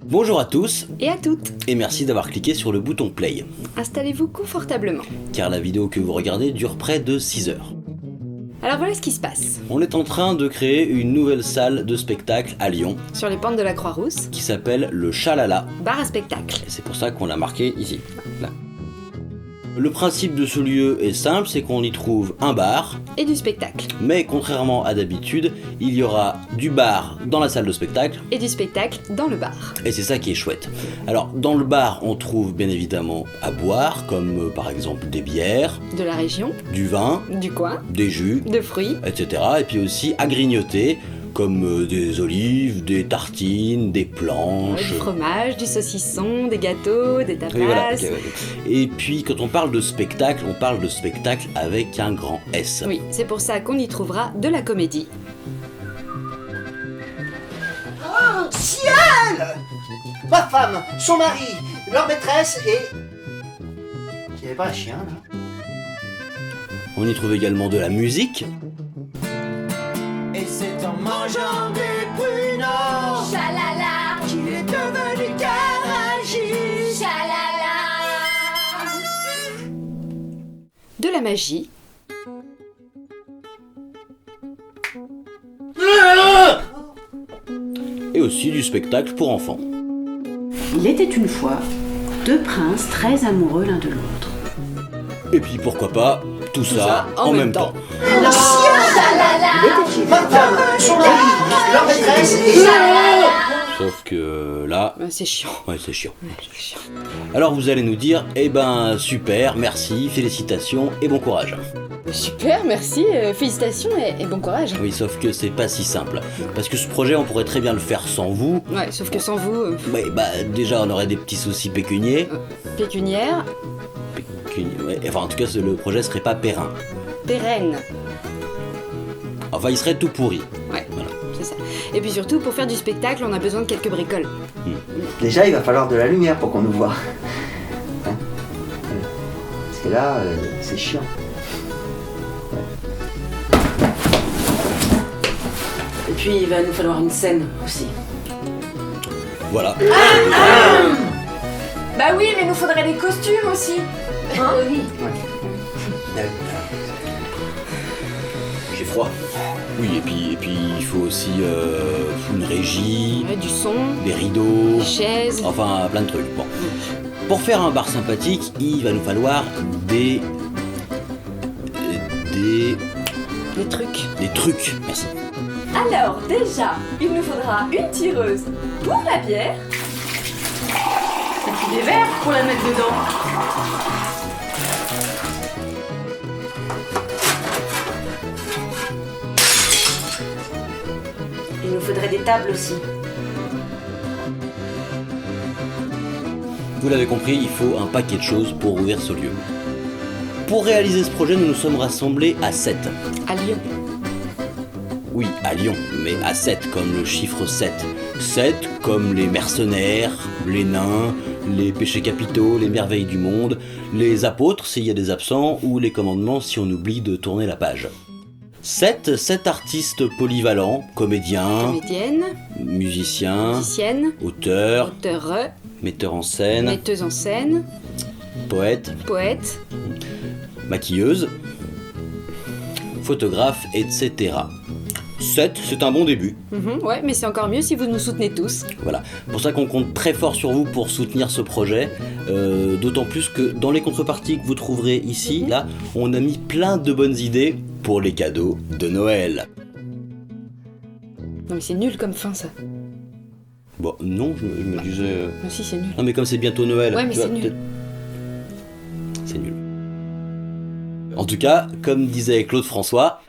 Bonjour à tous Et à toutes. et merci d'avoir cliqué sur le bouton play, Installez-vous confortablement. car la vidéo que vous regardez dure près de 6 heures. Alors voilà ce qui se passe. On est en train de créer une nouvelle salle de spectacle à Lyon Sur les pentes de la Croix-Rousse, qui s'appelle le Chalala, bar à spectacle. et c'est pour ça qu'on l'a marqué ici, là. Le principe de ce lieu est simple, c'est qu'on y trouve un bar, Et du spectacle. mais contrairement à d'habitude, il y aura du bar dans la salle de spectacle, Et du spectacle dans le bar. et c'est ça qui est chouette. Alors dans le bar, on trouve bien évidemment à boire, comme par exemple des bières, De la région, du vin, du coin, des jus, de fruits, etc. Et puis aussi à grignoter, comme des olives, des tartines, des planches. du fromage, du saucisson, des gâteaux, des tapas. Oui, voilà, ok, ouais. Et puis quand on parle de spectacle avec un grand S. Oui, c'est pour ça qu'on y trouvera de la comédie. Oh, ciel! Ma femme, son mari, leur maîtresse et... Il n'y avait pas un chien, là? On y trouve également de la musique, Et c'est en mangeant des pruneaux Chalala, qu'il est devenu garagiste. chalala. De la magie, et aussi du spectacle pour enfants. Il était une fois deux princes très amoureux l'un de l'autre. Et puis pourquoi pas, tout ça en même temps. Ma femme, son mari, leur maîtresse et... Sauf que là, c'est chiant. ouais, c'est chiant. Ouais, c'est chiant. Alors vous allez nous dire, eh ben super, merci, félicitations et bon courage. Super, merci, félicitations et bon courage. Oui, sauf que c'est pas si simple. Parce que ce projet, on pourrait très bien le faire sans vous. Ouais, sauf que sans vous, Ouais, bah déjà, on aurait des petits soucis pécuniers. pécuniaire, Ouais, enfin, en tout cas, le projet serait pas périn. pérenne. Enfin, il serait tout pourri. Ouais, Voilà. c'est ça. Et puis surtout, pour faire du spectacle, on a besoin de quelques bricoles. Déjà, il va falloir de la lumière pour qu'on nous voit. Hein Parce que là, c'est chiant. Et puis il va nous falloir une scène aussi. Voilà. Bah oui, mais nous faudrait des costumes aussi. Hein oui. J'ai froid. Oui, et puis il faut aussi une régie, Ouais, du son, des rideaux, des chaises. enfin plein de trucs. Bon. Pour faire un bar sympathique, il va nous falloir des Des trucs. Merci. Alors déjà, il nous faudra une tireuse pour la bière. Et puis des verres pour la mettre dedans. Il nous faudrait des tables aussi. Vous l'avez compris, il faut un paquet de choses pour ouvrir ce lieu. Pour réaliser ce projet, nous nous sommes rassemblés à 7. À Lyon. Oui, à Lyon, mais à 7 comme le chiffre 7. 7 comme les mercenaires, les nains, les péchés capitaux, les merveilles du monde, les apôtres s'il y a des absents, ou les commandements si on oublie de tourner la page. 7 artistes polyvalents, comédiens, Comédienne, musiciens, musicienne, auteurs, auteure, metteurs en scène, metteuse en scène, poètes, poète, maquilleuses, photographes, etc. 7, c'est un bon début. Ouais, mais c'est encore mieux si vous nous soutenez tous. Voilà, pour ça qu'on compte très fort sur vous pour soutenir ce projet, d'autant plus que dans les contreparties que vous trouverez ici, là, on a mis plein de bonnes idées pour les cadeaux de Noël. Non mais c'est nul comme fin ça. Bon, non, je me disais... Non si c'est nul. Non mais comme c'est bientôt Noël, Ouais, mais tu vois, c'est nul. peut-être- C'est nul. En tout cas, comme disait Claude François...